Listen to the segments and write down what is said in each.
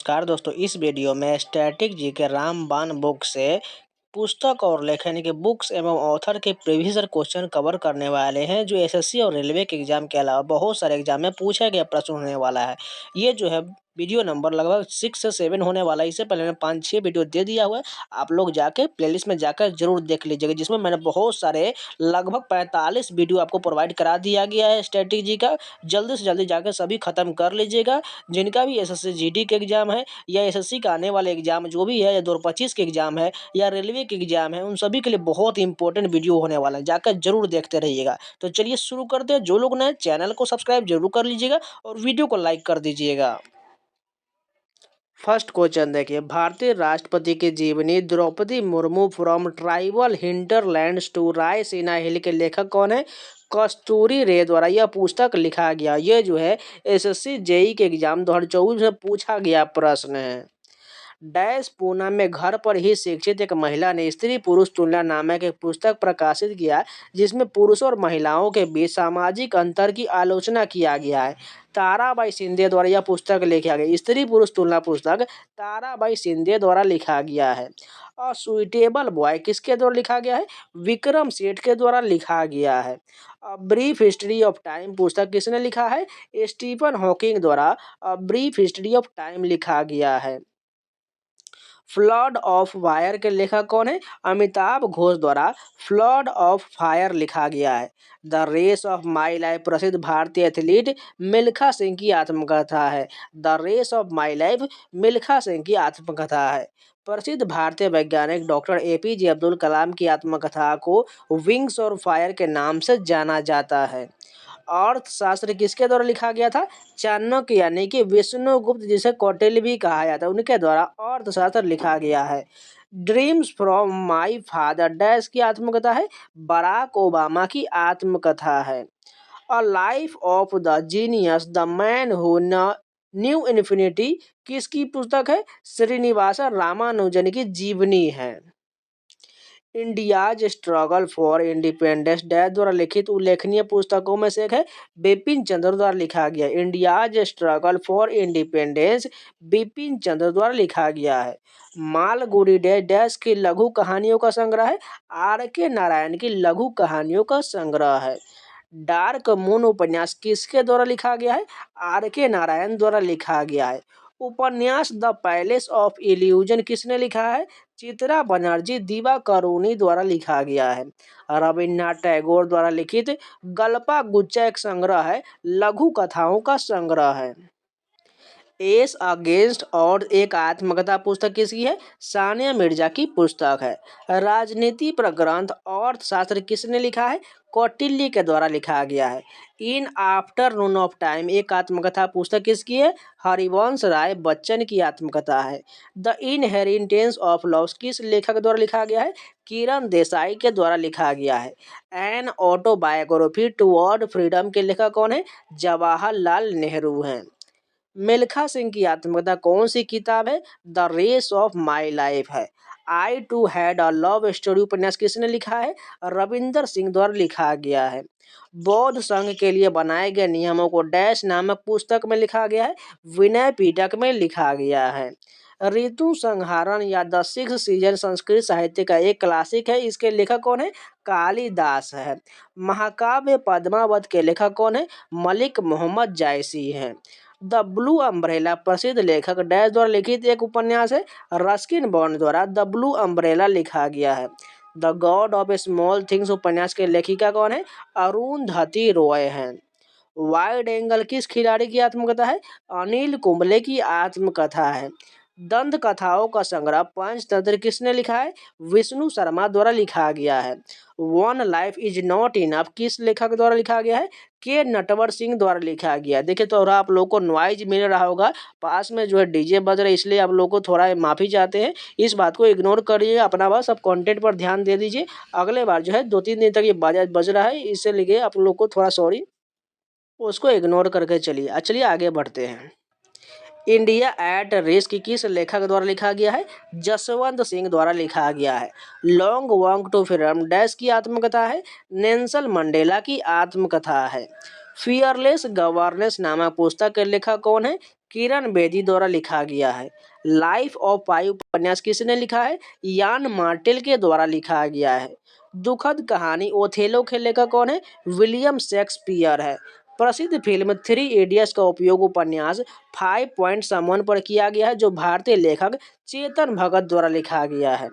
नमस्कार दोस्तों, इस वीडियो में स्टैटिक जी के रामबाण बुक से पुस्तक और लेखन के बुक्स एवं ऑथर के प्रीवियस क्वेश्चन कवर करने वाले हैं, जो एसएससी और रेलवे के एग्जाम के अलावा बहुत सारे एग्जाम में पूछा गया प्रश्न होने वाला है। ये जो है वीडियो नंबर लगभग 6 से 7 होने वाला है। इससे पहले मैंने 5-6 वीडियो दे दिया हुआ है। आप लोग जाके प्लेलिस्ट में जाकर जरूर देख लीजिएगा, जिसमें मैंने बहुत सारे लगभग 45 वीडियो आपको प्रोवाइड करा दिया गया है स्टैटिक जी का। जल्दी से जल्दी जाकर सभी खत्म कर लीजिएगा। जिनका भी एसएससी जीडी के एग्जाम है या एसएससी का आने वाले एग्जाम जो भी है, या 2025 के एग्जाम है या रेलवे के एग्जाम है, उन सभी के लिए बहुत इंपॉर्टेंट वीडियो होने वाला है। जाकर जरूर देखते रहिएगा। तो चलिए शुरू करते हैं। जो लोग नए चैनल को सब्सक्राइब जरूर कर लीजिएगा और वीडियो को लाइक कर दीजिएगा। फर्स्ट क्वेश्चन देखिए, भारतीय राष्ट्रपति की जीवनी Draupadi Murmu from tribal hinterlands to Raisina hill के लेखक कौन है? कस्तूरी रे द्वारा यह पुस्तक लिखा गया। ये जो है एसएससी जेई के एग्जाम 2024 में पूछा गया प्रश्न है। डैश पूना में घर पर ही शिक्षित एक महिला ने स्त्री पुरुष तुलना नामक एक पुस्तक प्रकाशित किया, जिसमें पुरुष और महिलाओं के बीच सामाजिक अंतर की आलोचना किया गया है। ताराबाई शिंदे द्वारा यह पुस्तक लिखा गया। स्त्री पुरुष तुलना पुस्तक ताराबाई शिंदे द्वारा लिखा गया है। और सुइटेबल बॉय किसके द्वारा लिखा गया है? विक्रम सेठ के द्वारा लिखा गया है। ब्रीफ हिस्ट्री ऑफ टाइम पुस्तक किसने लिखा है? स्टीफन हॉकिंग द्वारा ब्रीफ हिस्ट्री ऑफ टाइम लिखा गया है। फ्लड ऑफ फायर के लेखक कौन है? अमिताभ घोष द्वारा फ्लड ऑफ फायर लिखा गया है। The race of my life प्रसिद्ध भारतीय एथलीट मिल्खा सिंह की आत्मकथा है। The race of my life Milkha Singh की आत्मकथा है। प्रसिद्ध भारतीय वैज्ञानिक डॉक्टर एपीजे अब्दुल कलाम की आत्मकथा को विंग्स और फायर के नाम से जाना जाता है। अर्थशास्त्र किसके द्वारा लिखा गया था? चाणक्य यानी कि विष्णुगुप्त, जिसे कौटिल्य भी कहा जाता है, उनके द्वारा अर्थशास्त्र लिखा गया है। Dreams from my father dash की आत्मकथा है। बराक ओबामा की आत्मकथा है। A life of the genius the man who knew infinity किसकी पुस्तक है? श्रीनिवास रामानुजन की जीवनी है। India's struggle for independence dash द्वारा लिखित उल्लेखनीय पुस्तकों में से एक है। बिपिन चंद्र द्वारा लिखा गया। India's struggle for independence Bipin Chandra द्वारा लिखा गया है। मालगुडी डैश डैश की लघु कहानियों का संग्रह है। आर के नारायण की लघु कहानियों का संग्रह है। डार्क मून उपन्यास किसके द्वारा लिखा गया है? आर के नारायण द्वारा लिखा गया है। उपन्यास द पैलेस ऑफ इल्यूजन किसने लिखा है? चित्रा बनर्जी दिवाकरुणी द्वारा लिखा गया है। रविन्द्रनाथ टैगोर द्वारा लिखित गल्पा गुच्चा एक संग्रह है, लघु कथाओं का संग्रह है। एस अगेंस्ट और एक आत्मकथा पुस्तक किसकी है? सानिया मिर्जा की पुस्तक है। राजनीति पर ग्रंथ अर्थशास्त्र किसने लिखा है? कौटिल्य के द्वारा लिखा गया है। इन आफ्टरनून ऑफ टाइम एक आत्मकथा पुस्तक किसकी है? हरिवंश राय बच्चन की आत्मकथा है। द इनहेरिटेंस ऑफ लव किस लेखक द्वारा लिखा गया है? किरण देसाई के द्वारा लिखा गया है। एन ऑटोबायोग्राफी टुवर्ड फ्रीडम के लेखक कौन है? जवाहरलाल नेहरू हैं। मिल्खा सिंह की आत्मकथा कौन सी किताब है? The race of my life है। I too had a love story उपन्यास किसने लिखा है? रविंदर सिंह द्वारा लिखा गया है। बौद्ध संघ के लिए बनाए गए नियमों को डैश नामक पुस्तक में लिखा गया है। विनय पिटक में लिखा गया है। ऋतु संहारण या द सिक्स सीजन संस्कृत साहित्य का एक क्लासिक है। इसके लेखक कौन है? कालिदास है। महाकाव्य पद्मावत के लेखक कौन है? मलिक मोहम्मद जायसी हैं। द ब्लू अम्ब्रेला प्रसिद्ध लेखक डैश द्वारा लिखित एक उपन्यास है। रस्किन बॉन्ड द्वारा द ब्लू अम्ब्रेला लिखा गया है। The God of small things उपन्यास के लेखिका कौन है? अरुंधति रॉय हैं। वाइड एंगल किस खिलाड़ी की आत्मकथा है? अनिल कुंबले की आत्मकथा है। दंत कथाओं का संग्रह पंचतंत्र किसने लिखा है? विष्णु शर्मा द्वारा लिखा गया है। One life is not enough किस लेखक द्वारा लिखा गया है? के नटवर सिंह द्वारा लिखा गया। देखिए तो आप लोग को नॉइज मिल रहा होगा, पास में जो है डीजे बज रहा है, इसलिए आप लोग को थोड़ा माफ़ी चाहते हैं। इस बात को इग्नोर करिए, अपना बस अब कंटेंट पर ध्यान दे दीजिए। अगले बार जो है 2-3 दिन तक ये बज रहा है, इससे लिए आप लोग को थोड़ा सॉरी, उसको इग्नोर करके चलिए। चलिए आगे बढ़ते हैं। इंडिया एट रिस्क किस लेखक द्वारा लिखा गया है? जसवंत सिंह द्वारा लिखा गया है। लॉन्ग वॉक टू फ्रीडम डैश की आत्मकथा है। नेल्सन मंडेला की आत्मकथा है। फियरलेस गवर्नेंस नामक पुस्तक के लेखक कौन है? किरण बेदी द्वारा लिखा गया है। लाइफ ऑफ पाई उपन्यास किसने लिखा है? यान मार्टेल के द्वारा लिखा गया है। दुखद कहानी ओथेलो के लेखक कौन है? विलियम शेक्सपियर है। प्रसिद्ध फिल्म थ्री इडियट्स का उपयोग उपन्यास 5 पॉइंट समवन पर किया गया है, जो भारतीय लेखक चेतन भगत द्वारा लिखा गया है।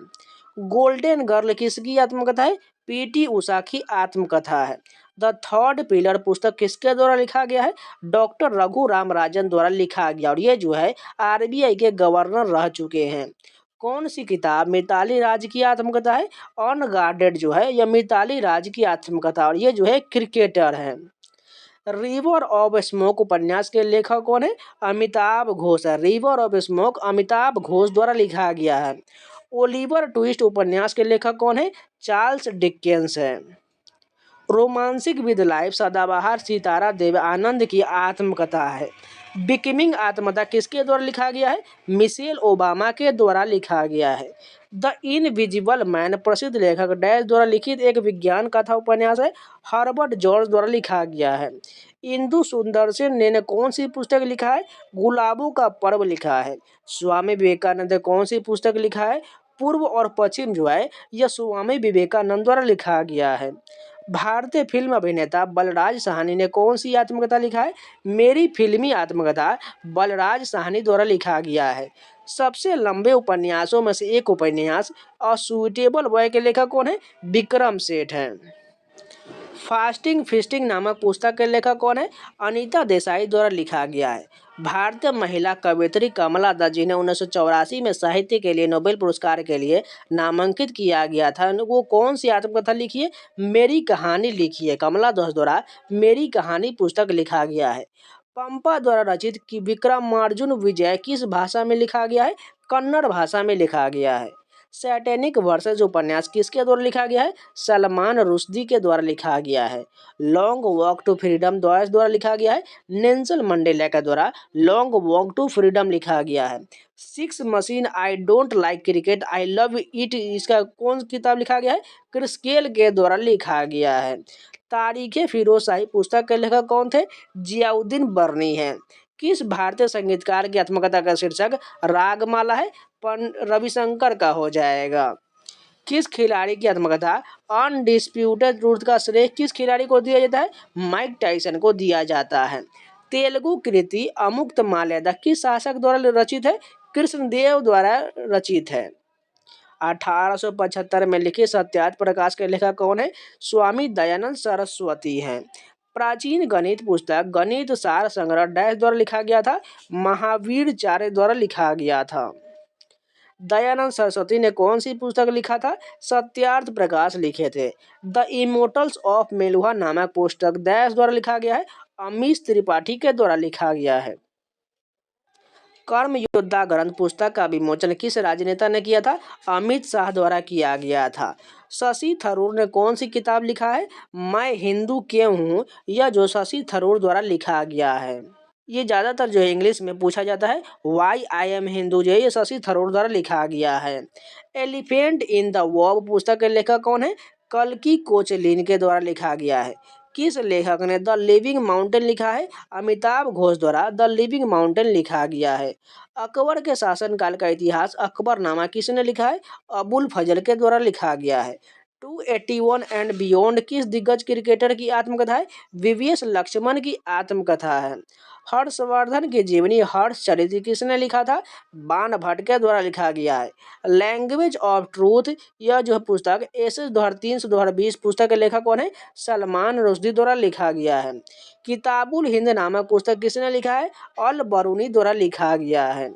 गोल्डन गर्ल किसकी आत्मकथा है? पीटी उषा की आत्मकथा है। द थर्ड पिलर पुस्तक किसके द्वारा लिखा गया है? डॉक्टर रघु राम राजन द्वारा लिखा गया, और ये जो है आरबीआई के गवर्नर रह चुके हैं। कौन सी किताब मिताली राज की आत्मकथा है? अनगार्डेड जो है यह मिताली राज की आत्मकथा, और ये जो है क्रिकेटर है। रिवर ऑफ स्मोक उपन्यास के लेखक कौन है? अमिताभ घोष है। River of smoke Amitabh Ghosh द्वारा लिखा गया है। ओलिवर ट्विस्ट उपन्यास के लेखक कौन है? चार्ल्स डिकेंस है। रोमांसिक विद लाइफ सदाबहार सितारा देव आनंद की आत्मकथा है। बिकमिंग आत्मकथा किसके द्वारा लिखा गया है? मिशेल ओबामा के द्वारा लिखा गया है। द इनविजिबल मैन प्रसिद्ध लेखक डैश द्वारा लिखित एक विज्ञान कथा उपन्यास है। हर्बर्ट जॉर्ज द्वारा लिखा गया है। इंदु सुंदर सेन ने कौन सी पुस्तक लिखा है? गुलाबों का पर्व लिखा है। स्वामी विवेकानंद ने कौन सी पुस्तक लिखा है? पूर्व और पश्चिम जो है यह स्वामी विवेकानंद द्वारा लिखा गया है। भारतीय फिल्म अभिनेता बलराज साहनी ने कौन सी आत्मकथा लिखा है? मेरी फिल्मी आत्मकथा बलराज साहनी द्वारा लिखा गया है। सबसे लंबे उपन्यासों में से एक उपन्यास अ सुइटेबल बॉय के लेखक कौन है? विक्रम सेठ हैं। फास्टिंग फिस्टिंग नामक पुस्तक के लेखक कौन है? अनीता देसाई द्वारा लिखा गया है। भारतीय महिला कवयित्री कमला दत्त, जिन्हें 1984 में साहित्य के लिए नोबेल पुरस्कार के लिए नामांकित किया गया था, वो कौन सी आत्मकथा लिखी है? मेरी कहानी लिखी है। कमला दत्त द्वारा मेरी कहानी पुस्तक लिखा गया है। पंपा द्वारा रचित की विक्रमार्जुन विजय किस भाषा में लिखा गया है? कन्नड़ भाषा में लिखा गया है। सैटेनिक वर्सेस उपन्यास किसके द्वारा लिखा गया है? सलमान रुश्दी के द्वारा लिखा गया है। लॉन्ग वॉक टू फ्रीडम द्वारा लिखा गया है। नेल्सन मंडेला के द्वारा लॉन्ग वॉक टू फ्रीडम लिखा गया है। Six machine I don't like cricket I love it, इसका कौन किताब लिखा गया है? क्रिस्केल के द्वारा लिखा गया है। तारीखे फिरोजशाही पुस्तक के लेखक कौन थे? जियाउद्दीन बर्नी हैं। किस भारतीय संगीतकार की आत्मकथा का शीर्षक रागमाला है? रविशंकर का हो जाएगा। किस खिलाड़ी की आत्मकथा अनडिस्प्यूटेड ट्रूथ का श्रेय किस खिलाड़ी को दिया जाता है? माइक टाइसन को दिया जाता है। तेलुगु कृति अमुक्त माल्यदा किस शासक द्वारा रचित है? कृष्णदेव द्वारा रचित है। 1875 में लिखे सत्यार्थ प्रकाश के लेखक कौन है? स्वामी दयानंद सरस्वती हैं। प्राचीन गणित पुस्तक गणित सार संग्रह डैश द्वारा लिखा गया था? महावीराचार्य द्वारा लिखा गया था। दयानंद सरस्वती ने कौन सी पुस्तक लिखा था? सत्यार्थ प्रकाश लिखे थे। द इमोर्टल्स ऑफ मेलुहा नामक पुस्तक डैश द्वारा लिखा गया है? अमीश त्रिपाठी के द्वारा लिखा गया है। कर्म योद्धा ग्रंथ पुस्तक का विमोचन किस राजनेता ने किया था? अमित शाह द्वारा किया गया था। शशि थरूर ने कौन सी किताब लिखा है? मैं हिंदू क्यों हूँ, यह जो शशि थरूर द्वारा लिखा गया है। ये ज़्यादातर जो है इंग्लिश में पूछा जाता है। वाई आई एम हिंदू जो है ये शशि थरूर द्वारा लिखा गया है। एलिफेंट इन द वॉब पुस्तक के लेखक कौन है? कल्की कोचलिन के द्वारा लिखा गया है। किस लेखक ने द लिविंग माउंटेन लिखा है? अमिताभ घोष द्वारा द लिविंग माउंटेन लिखा गया है। अकबर के शासनकाल का इतिहास अकबरनामा किसने लिखा है? अबुल फजल के द्वारा लिखा गया है। 281 एंड बियॉन्ड किस दिग्गज क्रिकेटर की आत्मकथा है? वीवीएस लक्ष्मण की आत्मकथा है। हर्षवर्धन की जीवनी हर्षचरित्र किसने लिखा था? बाण भट्ट के द्वारा लिखा गया है। लैंग्वेज ऑफ ट्रूथ यह जो पुस्तक एसएस 2003 से 2020 पुस्तक के लेखक कौन है? सलमान रुश्दी द्वारा लिखा गया है। किताबुल हिंद नामक पुस्तक किसने लिखा है? अल बरूनी द्वारा लिखा गया है।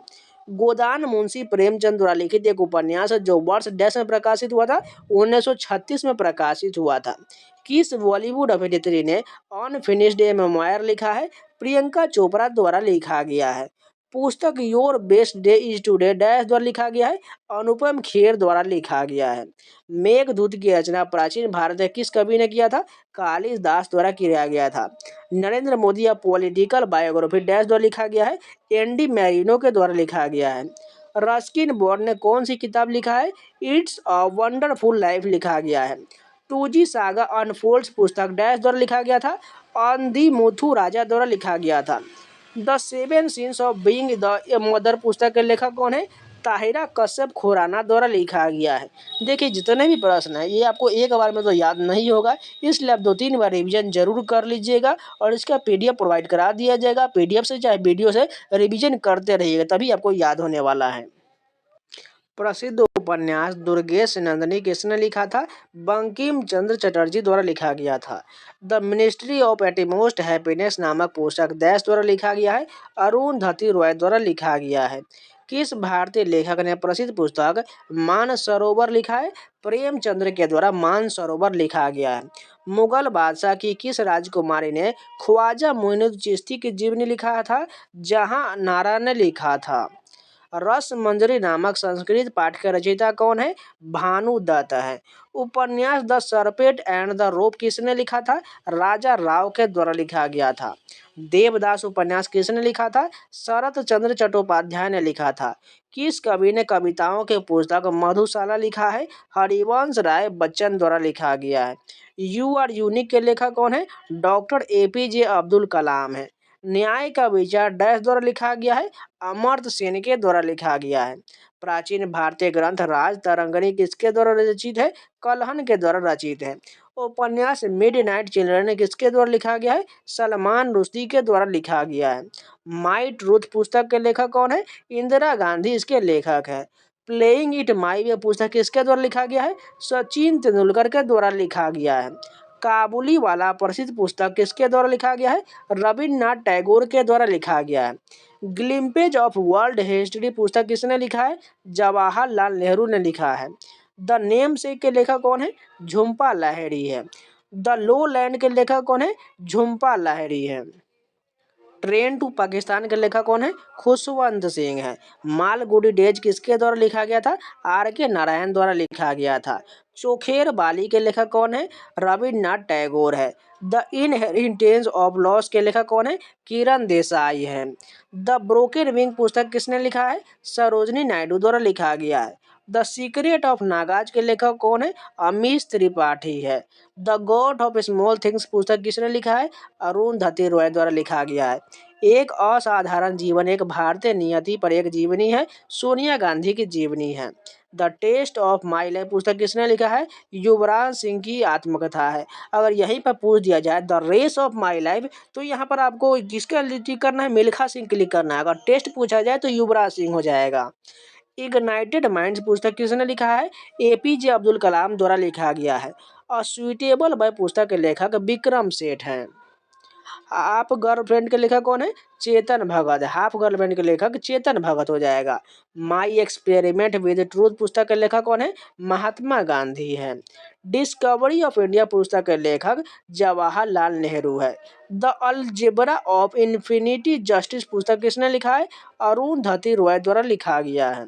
गोदान मुंशी प्रेमचंद द्वारा लिखित एक उपन्यास जो वर्ष डैश में प्रकाशित हुआ था? 1936 में प्रकाशित हुआ था। किस बॉलीवुड अभिनेत्री ने अनफिनिश्ड ए मेमोयर लिखा है? प्रियंका चोपड़ा द्वारा लिखा गया है। पुस्तक your best day is today dash द्वारा लिखा गया है? अनुपम खेर द्वारा लिखा गया है। मेघदूत की रचना प्राचीन भारत के किस कवि ने किया था? कालिदास द्वारा किया गया था। नरेंद्र मोदी या पॉलिटिकल बायोग्राफी डैश द्वारा लिखा गया है? एंडी मैरिनो के द्वारा लिखा गया है। रस्किन बॉन्ड ने कौन सी किताब लिखा है? इट्स अ वंडरफुल लाइफ लिखा गया है। 2G सागा अनफोल्ड्स पुस्तक डैश द्वारा लिखा गया था? ऑन दी मुथु राजा द्वारा लिखा गया था। The seven scenes of being the mother पुस्तक के लेखक कौन है? ताहिरा कश्यप खुराना द्वारा लिखा गया है। देखिए जितने भी प्रश्न हैं ये आपको एक बार में तो याद नहीं होगा, इसलिए आप 2-3 बार रिवीजन जरूर कर लीजिएगा और इसका पीडीएफ प्रोवाइड करा दिया जाएगा। पीडीएफ से चाहे वीडियो से रिवीजन करते रहिएगा, तभी आपको याद होने वाला है। प्रसिद्ध उपन्यास दुर्गेश नंदिनी किसने लिखा था? बंकिम चंद्र चटर्जी द्वारा लिखा गया था। The ministry of utmost happiness नामक पुस्तक देश द्वारा लिखा गया है। अरुंधति रॉय द्वारा लिखा गया है। किस भारतीय लेखक ने प्रसिद्ध पुस्तक मानसरोवर लिखा है? प्रेमचंद्र के द्वारा मानसरोवर लिखा गया है। मुगल बादशाह की किस राजकुमारी ने ख्वाजा मोइनुद्दीन चिश्ती की जीवनी लिखा था? जहां नारा ने लिखा था। रस मंजरी नामक संस्कृत पाठ के रचयिता कौन है? भानु दत्त है। उपन्यास द सरपेट एंड द रोप किसने लिखा था? राजा राव के द्वारा लिखा गया था। देवदास उपन्यास किसने लिखा था? शरत चंद्र चट्टोपाध्याय ने लिखा था। किस कवि ने कविताओं के पुस्तक मधुशाला लिखा है? हरिवंश राय बच्चन द्वारा लिखा गया है। यू आर यूनिक के लेखक कौन है? डॉक्टर एपीजे अब्दुल कलाम है। न्याय का विचार डैश द्वारा लिखा गया है? अमर्त्य सेन के द्वारा लिखा गया है। प्राचीन भारतीय ग्रंथ राज तरंगिणी किसके द्वारा रचित है? कलहन के द्वारा रचित है। उपन्यास मिडनाइट चिल्ड्रन किसके द्वारा लिखा गया है? सलमान रुश्दी के द्वारा लिखा गया है। माई ट्रूथ पुस्तक के लेखक कौन है? इंदिरा गांधी इसके लेखक है। प्लेइंग इट माई वे पुस्तक किसके द्वारा लिखा गया है? सचिन तेंदुलकर के द्वारा लिखा गया है। काबुली वाला प्रसिद्ध पुस्तक किसके द्वारा लिखा गया है? रविन्द्रनाथ टैगोर के द्वारा लिखा गया है। ग्लिम्पेज ऑफ वर्ल्ड हिस्ट्री पुस्तक किसने लिखा है? जवाहरलाल नेहरू ने लिखा है। द नेम सेक के लेखक कौन है? झुम्पा लाहिड़ी है। द लो लैंड के लेखक कौन है? झुम्पा लाहिड़ी है। ट्रेन टू पाकिस्तान के लेखक कौन है? खुशवंत सिंह है। मालगुडी डेज किसके द्वारा लिखा गया था? आर के नारायण द्वारा लिखा गया था। चोखेर बाली के लेखक कौन है? रविन्द्रनाथ टैगोर है। द इनहेरिटेंस ऑफ लॉस के लेखक कौन है? किरण देसाई है। द ब्रोकन विंग पुस्तक किसने लिखा है? सरोजनी नायडू द्वारा लिखा गया है। द सीक्रेट ऑफ नागाज के लेखक कौन है? अमीश त्रिपाठी है। The God of small things पुस्तक किसने लिखा है? अरुंधति रॉय द्वारा लिखा गया है। एक असाधारण जीवन एक भारतीय नियति पर एक जीवनी है, सोनिया गांधी की जीवनी है। The test of my life पुस्तक किसने लिखा है? युवराज सिंह की आत्मकथा है। अगर यहीं पर पूछ दिया जाए the race of my life, तो यहाँ पर आपको किसका टिक करना है? मिल्खा सिंह क्लिक करना है। अगर टेस्ट पूछा जाए तो युवराज सिंह हो जाएगा। इग्नाइटेड माइंड्स पुस्तक किसने लिखा है? एपीजे अब्दुल कलाम द्वारा लिखा गया है। अ सुइटेबल बाय पुस्तक के लेखक विक्रम सेठ हैं। हाफ गर्लफ्रेंड के लेखक कौन है? चेतन भगत। हाफ गर्लफ्रेंड के लेखक चेतन भगत हो जाएगा। माई एक्सपेरिमेंट विद ट्रूथ पुस्तक के लेखक कौन है? महात्मा गांधी है। डिस्कवरी ऑफ इंडिया पुस्तक के लेखक जवाहरलाल नेहरू है। The algebra of infinity justice पुस्तक किसने लिखा है? अरुंधति रॉय द्वारा लिखा गया है।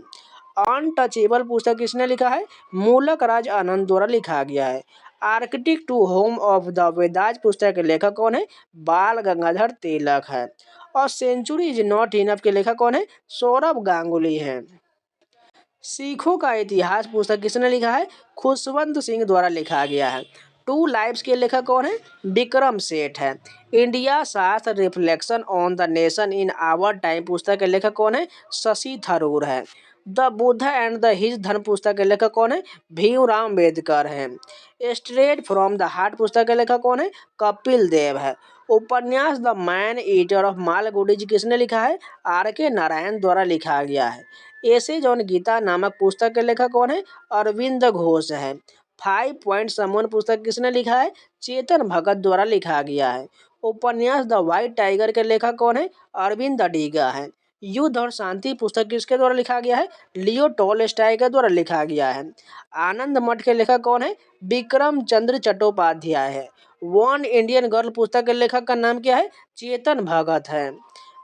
अनटचेबल पुस्तक किसने लिखा है? मूलक राज आनंद द्वारा लिखा गया है। Arctic to home of the Vedas पुस्तक के लेखक कौन है? बाल गंगाधर तिलक है। और सेंचुरी इज नॉट इनफ के लेखक कौन है? सौरभ गांगुली है। सिखों का इतिहास पुस्तक किसने लिखा है? खुशवंत सिंह द्वारा लिखा गया है। टू लाइव्स के लेखक कौन है? विक्रम सेठ है। India Shastra reflection on the nation in our time पुस्तक के लेखक कौन है? शशि थरूर है। The Buddha and the his Dharma पुस्तक के लेखक कौन है? भीमराव अम्बेडकर है। स्ट्रेट फ्रॉम द हार्ट पुस्तक के लेखक कौन है? कपिल देव है। उपन्यास the man eater of Malgudi किसने लिखा है? आर के नारायण द्वारा लिखा गया है। एसेज ऑन गीता नामक पुस्तक के लेखक कौन है? अरविंद घोष है। 5 पॉइंट समवन पुस्तक किसने लिखा है? चेतन भगत द्वारा लिखा गया है। उपन्यास द व्हाइट टाइगर के लेखक कौन है? अरविंद अडिगा है। युद्ध और शांति पुस्तक किसके द्वारा लिखा गया है? लियो टॉलस्टॉय के द्वारा लिखा गया है। आनंद मठ के लेखक कौन है? विक्रम चंद्र चट्टोपाध्याय है। वन इंडियन गर्ल पुस्तक के लेखक का नाम क्या है? चेतन भगत है।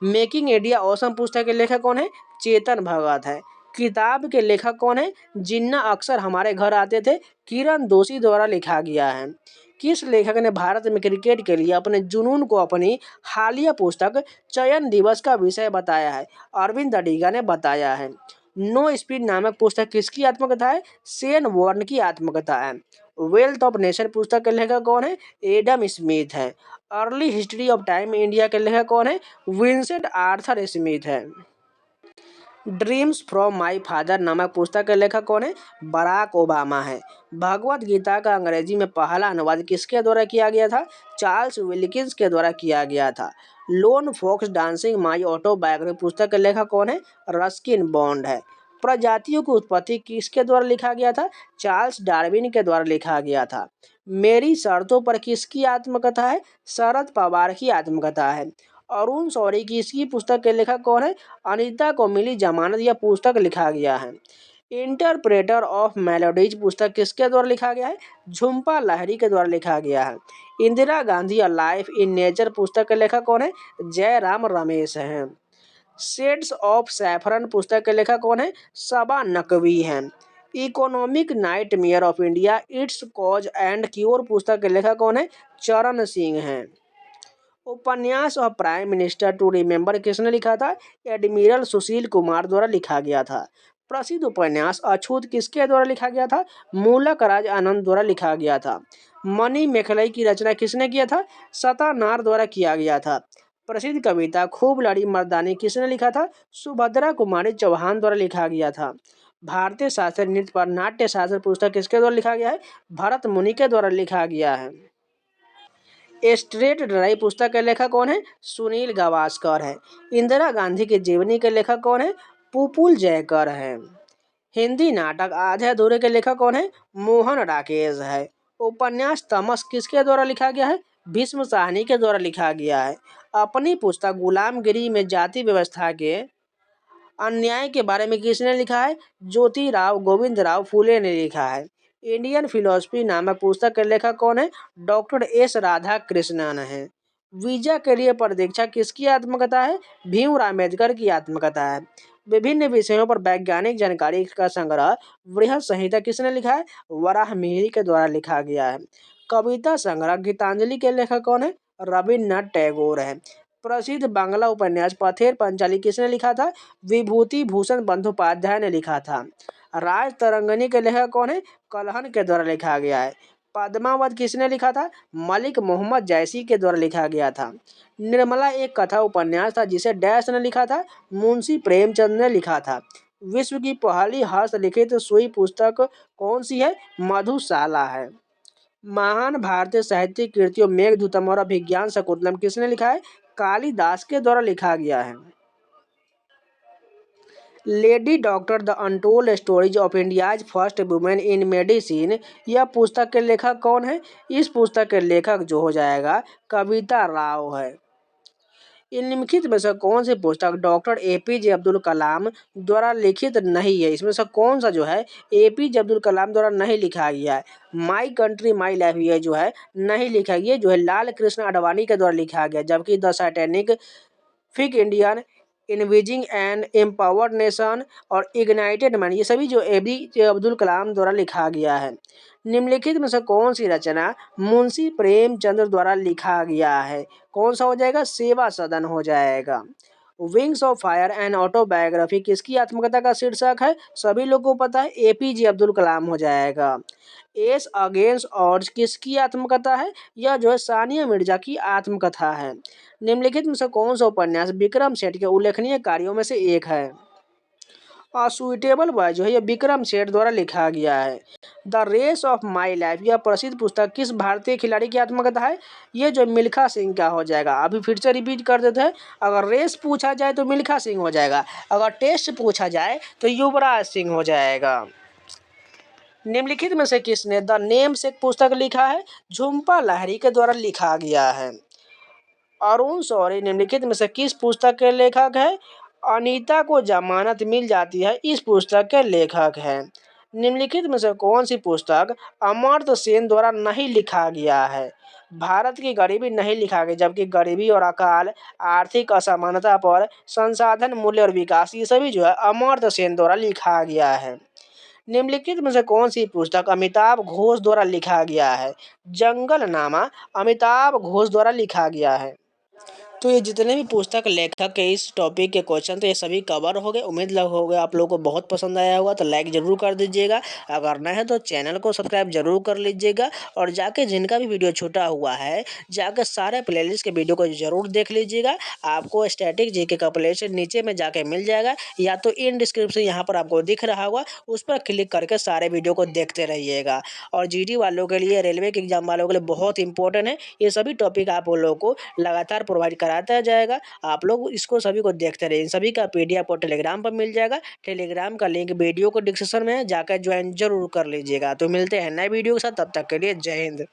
मेकिंग इंडिया ऑसम पुस्तक के लेखक कौन है? चेतन भगत है। किताब के लेखक कौन है? जिन्ना अक्सर हमारे घर आते थे, किरण दोषी द्वारा लिखा गया है। किस लेखक ने भारत में क्रिकेट के लिए अपने जुनून को अपनी हालिया पुस्तक चयन दिवस का विषय बताया है? अरविंद अडिगा ने बताया है। नो स्पीड नामक पुस्तक किसकी आत्मकथा है? शेन वॉर्न की आत्मकथा है। वेल्थ ऑफ नेशन पुस्तक के लेखक कौन है? एडम स्मिथ है। Early history of time India के लेखक कौन है? विंसेंट आर्थर स्मिथ है। ड्रीम्स फ्रॉम माई फादर नामक पुस्तक के लेखक कौन है? बराक ओबामा है। भगवत गीता का अंग्रेजी में पहला अनुवाद किसके द्वारा किया गया था? चार्ल्स विल्किंस के द्वारा किया गया था। Lone fox dancing my autobiography पुस्तक के लेखक कौन है? रस्किन बॉन्ड है। प्रजातियों की उत्पत्ति किसके द्वारा लिखा गया था? चार्ल्स डार्विन के द्वारा लिखा गया था। मेरी शर्तों पर किसकी आत्मकथा है? शरद पवार की आत्मकथा है। अरुण शौरी की इसकी पुस्तक के लेखक कौन है? अनीता को मिली जमानत यह पुस्तक लिखा गया है। इंटरप्रेटर ऑफ मेलोडीज पुस्तक किसके द्वारा लिखा गया है? झुम्पा लाहिरी के द्वारा लिखा गया है। Indira Gandhi a life in nature पुस्तक के लेखक कौन है? जयराम रमेश हैं। शेड्स ऑफ सैफरन पुस्तक के लेखक कौन है? सबा नकवी हैं। Economic nightmare of India its cause and cure पुस्तक के लेखक कौन है? चरण सिंह हैं। उपन्यास of prime minister to remember किसने लिखा था? एडमिरल सुशील कुमार द्वारा लिखा गया था। प्रसिद्ध उपन्यास अछूत किसके द्वारा लिखा गया था? मूलक राज आनंद द्वारा लिखा गया था। मणि मेखलई की रचना किसने किया था? सतानार द्वारा किया गया था। प्रसिद्ध कविता खूब लड़ी मर्दानी किसने लिखा था? सुभद्रा कुमारी चौहान द्वारा लिखा गया था। भारतीय शास्त्रीय नृत्य पर नाट्य शास्त्र पुस्तक किसके द्वारा लिखा गया है? भरत मुनि के द्वारा लिखा गया है। स्ट्रेट ड्राइव पुस्तक के लेखक कौन है? सुनील गावस्कर है। इंदिरा गांधी की जीवनी के लेखक कौन है? पुपुल जयकर है। हिंदी नाटक आधे अधूरे के लेखक कौन है? मोहन राकेश है। उपन्यास तमस किसके द्वारा लिखा गया है? भीष्म साहनी के द्वारा लिखा गया है। अपनी पुस्तक गुलामगिरी में जाति व्यवस्था के अन्याय के बारे में किसने लिखा है? ज्योतिराव गोविंदराव फूले ने लिखा है। इंडियन फिलोसफी नामक पुस्तक के लेखक कौन है? डॉक्टर एस राधा कृष्णन है। वीजा के लिए प्रतीक्षा किसकी आत्मकथा है? भीमराव अम्बेडकर की आत्मकथा है। विभिन्न विषयों पर वैज्ञानिक जानकारी का संग्रह बृहद संहिता किसने लिखा है? वराहमिहिर के द्वारा लिखा गया है। कविता संग्रह गीतांजलि के लेखक कौन है? रविन्द्रनाथ टैगोर है। प्रसिद्ध बांग्ला उपन्यास पथेर पंचाली किसने लिखा था? विभूति भूषण बंदोपाध्याय ने लिखा था। राज तरंगिणी के लेखक कौन है? कलहन के द्वारा लिखा गया है। पद्मावत किसने लिखा था? मलिक मोहम्मद जैसी के द्वारा लिखा गया था। निर्मला एक कथा उपन्यास था जिसे डैश ने लिखा था? मुंशी प्रेमचंद ने लिखा था। विश्व की पहली हस्तलिखित सुई पुस्तक कौन सी है? मधुशाला है। महान भारतीय साहित्यिक कृतियों मेघदूतम और अभिज्ञान शकुंतलम किसने लिखा है? कालिदास के द्वारा लिखा गया है। Lady doctor the untold stories of India's first women in medicine यह पुस्तक के लेखक कौन है? इस पुस्तक के लेखक जो हो जाएगा कविता राव है। निम्नलिखित में से कौन सी पुस्तक डॉक्टर एपीजे अब्दुल कलाम द्वारा लिखित नहीं है? इसमें से कौन सा जो है एपीजे अब्दुल कलाम द्वारा नहीं लिखा गया है? माई कंट्री माई लाइफ ये जो है नहीं लिखा गया, जो है लाल कृष्ण आडवाणी के द्वारा लिखा गया। जबकि the scientific Indian envisioning and empowered nation और इग्नाइटेड मैन ये सभी जो एपीजे अब्दुल कलाम द्वारा लिखा गया है। निम्नलिखित में से कौन सी रचना मुंशी प्रेमचंद द्वारा लिखा गया है? कौन सा हो जाएगा? सेवा सदन हो जाएगा। Wings of fire and autobiography किसकी आत्मकथा का शीर्षक है? सभी लोगों को पता है, एपीजे अब्दुल कलाम हो जाएगा। एस अगेंस्ट ऑड्स किसकी आत्मकथा है? यह जो है सानिया मिर्जा की आत्मकथा है। निम्नलिखित में से कौन सा उपन्यास विक्रम सेठ के उल्लेखनीय कार्यों में से एक है? सुइटेबल बॉय जो है यह विक्रम सेठ द्वारा लिखा गया है। The race of my life यह प्रसिद्ध पुस्तक किस भारतीय खिलाड़ी की आत्मकथा है? ये जो मिल्खा सिंह का हो जाएगा। अभी फिर से रिपीट कर देते हैं, अगर रेस पूछा जाए तो मिल्खा सिंह हो जाएगा, अगर टेस्ट पूछा जाए तो युवराज सिंह हो जाएगा। निम्नलिखित में से किसने द नेम से पुस्तक लिखा है? झुम्पा लाहिरी के द्वारा लिखा गया है। अरुण शौरी निम्नलिखित में से किस पुस्तक के लेखक है? अनीता को जमानत मिल जाती है इस पुस्तक के लेखक हैं। निम्नलिखित में से कौन सी पुस्तक अमर्त्य सेन द्वारा नहीं लिखा गया है? भारत की गरीबी नहीं लिखा गया, जबकि गरीबी और अकाल, आर्थिक असमानता पर संसाधन मूल्य और विकास ये सभी जो है अमर्त्य सेन द्वारा लिखा गया है। निम्नलिखित में से कौन सी पुस्तक अमिताभ घोष द्वारा लिखा गया है? जंगलनामा अमिताभ घोष द्वारा लिखा गया है। तो ये जितने भी पुस्तक लेखक के इस टॉपिक के क्वेश्चन थे ये सभी कवर हो गए। उम्मीद हो गया आप लोगों को बहुत पसंद आया होगा, तो लाइक जरूर कर दीजिएगा। अगर नए है तो चैनल को सब्सक्राइब जरूर कर लीजिएगा और जाके जिनका भी वीडियो छूटा हुआ है जाकर सारे प्लेलिस्ट के वीडियो को जरूर देख लीजिएगा। आपको स्टैटिक जीके का प्लेलिस्ट नीचे में जाके मिल जाएगा, या तो इन डिस्क्रिप्शन यहाँ पर आपको दिख रहा होगा, उस पर क्लिक करके सारे वीडियो को देखते रहिएगा। और जीडी वालों के लिए, रेलवे के एग्जाम वालों के लिए बहुत इंपॉर्टेंट है ये सभी टॉपिक, आप लोगों को लगातार प्रोवाइड कराता जाएगा। आप लोग इसको सभी को देखते रहिए। इन सभी का पीडीएफ आपको टेलीग्राम पर मिल जाएगा। टेलीग्राम का लिंक वीडियो को डिस्क्रिप्शन में है, जाकर ज्वाइन जरूर कर लीजिएगा। तो मिलते हैं नए वीडियो के साथ, तब तक के लिए जय हिंद।